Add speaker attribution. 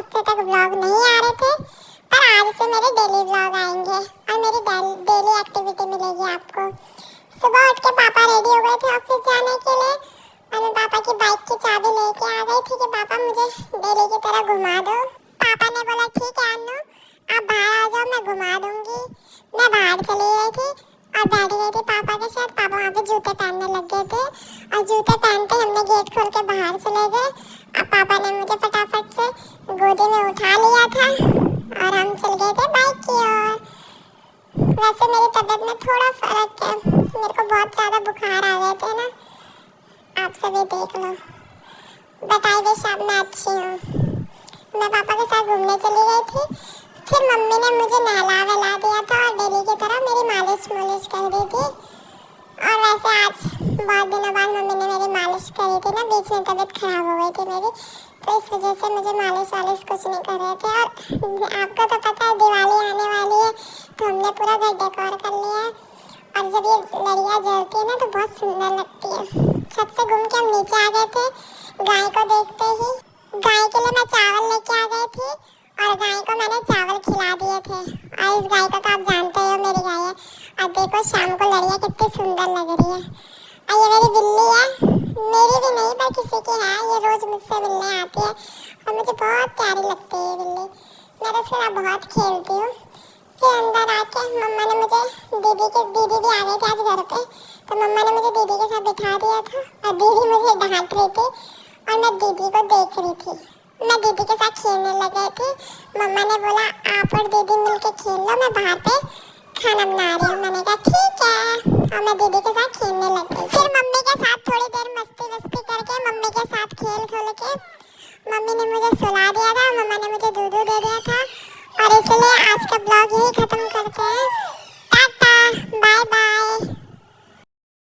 Speaker 1: हफ्ते तक व्लॉग नहीं आ रहे थे, पर आज से मेरे डेली व्लॉग आएंगे और मेरी डेली एक्टिविटी मिलेगी आपको। सुबह उठ के पापा रेडी हो गए थे ऑफिस जाने के लिए और मैं पापा की बाइक की चाबी लेके आ गई थी कि पापा मुझे डेली की तरह घुमा दो। पापा ने बोला ठीक है अन्नू, आप बाहर आ जाओ, मैं घुमा दूंगी। मैं बाहर चली गई थी और बैठ गई थी पापा के साथ। पापा वहाँ पे जूते पहनने लग गए थे और जूते पहनते हमने गेट खोल के बाहर चले गए। अब पापा ने मुझे फटाफट से गोदी में उठा लिया था और हम चल गए थे बाइक की ओर। वैसे मेरी तबीयत में थोड़ा फर्क है, मेरे को बहुत ज़्यादा बुखार आ गए थे ना, आप सभी देख लो। बताई भी शाम में अच्छी हूँ। मैं पापा के साथ घूमने चली गई थी, फिर मम्मी ने मुझे नहला वहला दिया था और डेली की तरह मेरी मालिश कर दी थी। और वैसे आज बहुत दिनों बाद मम्मी ने मेरी मालिश करी थी ना, बीच में तबीयत खराब हो गई थी मेरी, तो इस वजह से मुझे मालिश कुछ नहीं कर रहे थे। और आपको तो पता है दिवाली आने वाली है, तो हमने पूरा घर डेकोर कर लिया है और जब ये लड़ियाँ जलती है ना तो बहुत सुंदर लगती है। छत से घूम के हम नीचे आ गए थे गाय को देखते ही। गाय के लिए मैं चावल लेके आ गई थी और गाय को मैंने चावल खिला दिए थे। और इस गाय को तो आप जानते हो मेरी गाय है। और देखो शाम को लड़ियाँ कितनी सुंदर लग रही है। और ये मेरी बिल्ली है, मेरी भी नहीं पर किसी की है, ये रोज मुझसे मिलने आती है और मुझे बहुत प्यारी लगती है ये बिल्ली। मैं तो उसके साथ बहुत खेलती हूँ। फिर अंदर आके मम्मा ने मुझे दीदी भी आ गई थी आज घर पे, तो मम्मा ने मुझे दीदी के साथ बिठा दिया था और दीदी मुझे डांट रही थी और मैं दीदी को देख रही थी। मैं दीदी के साथ खेलने लग गई थी। मम्मा ने बोला आप और दीदी मिलके खेल लो, मैं बाहर पे खाना बना रही हूँ। मैंने कहा ठीक है और मैं दीदी के साथ खेलने लग गई। फिर मम्मी के साथ थोड़ी देर मस्ती करके मम्मी के साथ खेल के मम्मी ने मुझे सुला दिया था, मम्मा ने मुझे दूध दे दिया था। और इसलिए आज का ब्लॉग यही खत्म करते हैं।